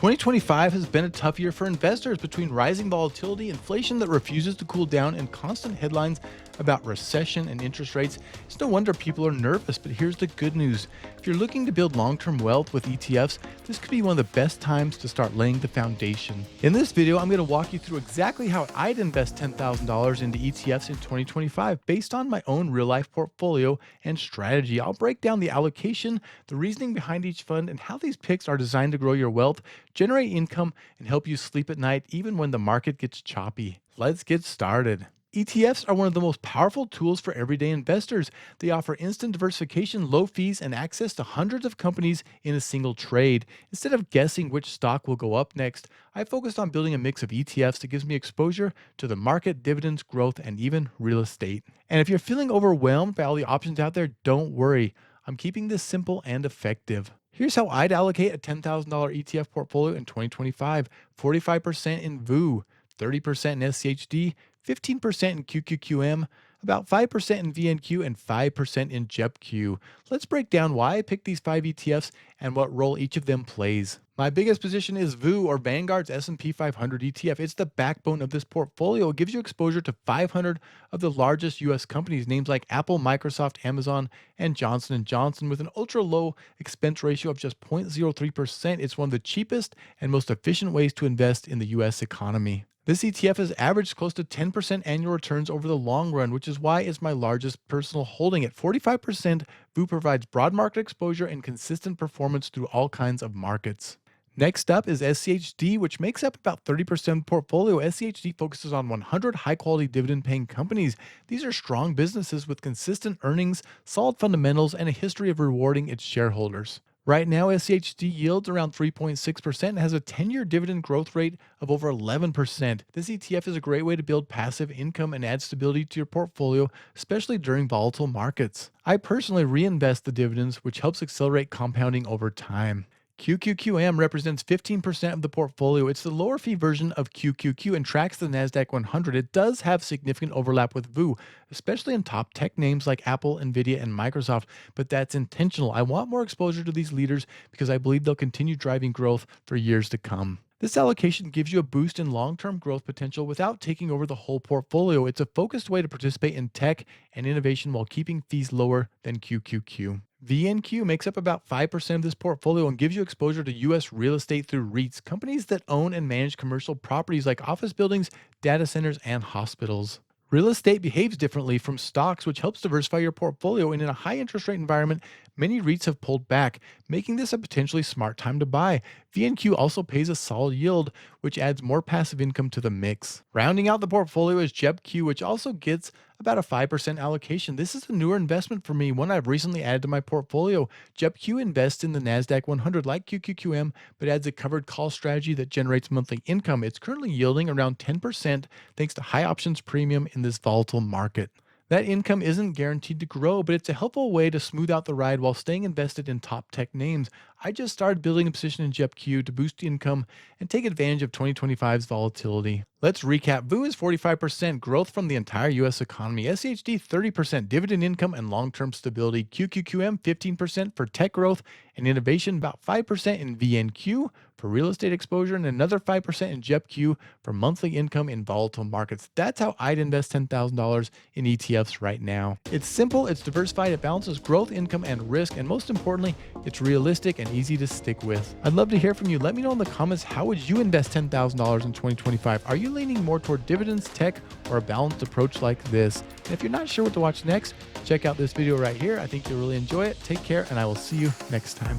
2025 has been a tough year for investors between rising volatility, inflation that refuses to cool down, and constant headlines about recession and interest rates. It's no wonder people are nervous, but here's the good news. If you're looking to build long-term wealth with ETFs, this could be one of the best times to start laying the foundation. In this video, I'm going to walk you through exactly how I'd invest $10,000 into ETFs in 2025 based on my own real-life portfolio and strategy. I'll break down the allocation, the reasoning behind each fund, and how these picks are designed to grow your wealth, generate income, and help you sleep at night even when the market gets choppy. Let's get started. ETFs are one of the most powerful tools for everyday investors. They offer instant diversification, low fees, and access to hundreds of companies in a single trade. Instead of guessing which stock will go up next, I focused on building a mix of ETFs that gives me exposure to the market, dividends, growth, and even real estate. And if you're feeling overwhelmed by all the options out there, don't worry. I'm keeping this simple and effective. Here's how I'd allocate a $10,000 ETF portfolio in 2025. 45% in VU, 30% in SCHD, 15% in QQQM, about 5% in VNQ, and 5% in JEPQ. Let's break down why I picked these 5 ETFs and what role each of them plays. My biggest position is VU, or Vanguard's S&P 500 ETF. It's the backbone of this portfolio. It gives you exposure to 500 of the largest U.S. companies, names like Apple, Microsoft, Amazon, and Johnson & Johnson. With an ultra-low expense ratio of just 0.03%, it's one of the cheapest and most efficient ways to invest in the U.S. economy. This ETF has averaged close to 10% annual returns over the long run, which is why it's my largest personal holding. At 45%, VU provides broad market exposure and consistent performance through all kinds of markets. Next up is SCHD, which makes up about 30% of the portfolio. SCHD focuses on 100 high-quality dividend-paying companies. These are strong businesses with consistent earnings, solid fundamentals, and a history of rewarding its shareholders. Right now, SCHD yields around 3.6% and has a 10-year dividend growth rate of over 11%. This ETF is a great way to build passive income and add stability to your portfolio, especially during volatile markets. I personally reinvest the dividends, which helps accelerate compounding over time. QQQM represents 15% of the portfolio. It's the lower fee version of QQQ and tracks the NASDAQ 100. It does have significant overlap with VU, especially in top tech names like Apple, Nvidia, and Microsoft, but that's intentional. I want more exposure to these leaders because I believe they'll continue driving growth for years to come. This allocation gives you a boost in long-term growth potential without taking over the whole portfolio. It's a focused way to participate in tech and innovation while keeping fees lower than QQQ. VNQ makes up about 5% of this portfolio and gives you exposure to U.S. real estate through REITs, companies that own and manage commercial properties like office buildings, data centers, and hospitals. Real estate behaves differently from stocks, which helps diversify your portfolio, and in a high interest rate environment, many REITs have pulled back, making this a potentially smart time to buy. VNQ also pays a solid yield, which adds more passive income to the mix. Rounding out the portfolio is JEPQ, which also gets about a 5% allocation. This is a newer investment for me, one I've recently added to my portfolio. JEPQ invests in the NASDAQ 100 like QQQM, but adds a covered call strategy that generates monthly income. It's currently yielding around 10% thanks to high options premium in this volatile market. That income isn't guaranteed to grow, but it's a helpful way to smooth out the ride while staying invested in top tech names. I just started building a position in JEPQ to boost income and take advantage of 2025's volatility. Let's recap. VU is 45% growth from the entire U.S. economy. SCHD 30% dividend income and long-term stability. QQQM 15% for tech growth and innovation, about 5% in VNQ for real estate exposure, and another 5% in JEPQ for monthly income in volatile markets. That's how I'd invest $10,000 in ETFs right now. It's simple, it's diversified, it balances growth, income, and risk, and most importantly, it's realistic and easy to stick with. I'd love to hear from you. Let me know in the comments, how would you invest $10,000 in 2025? Are you leaning more toward dividends, tech, or a balanced approach like this? And if you're not sure what to watch next, check out this video right here. I think you'll really enjoy it. Take care, and I will see you next time.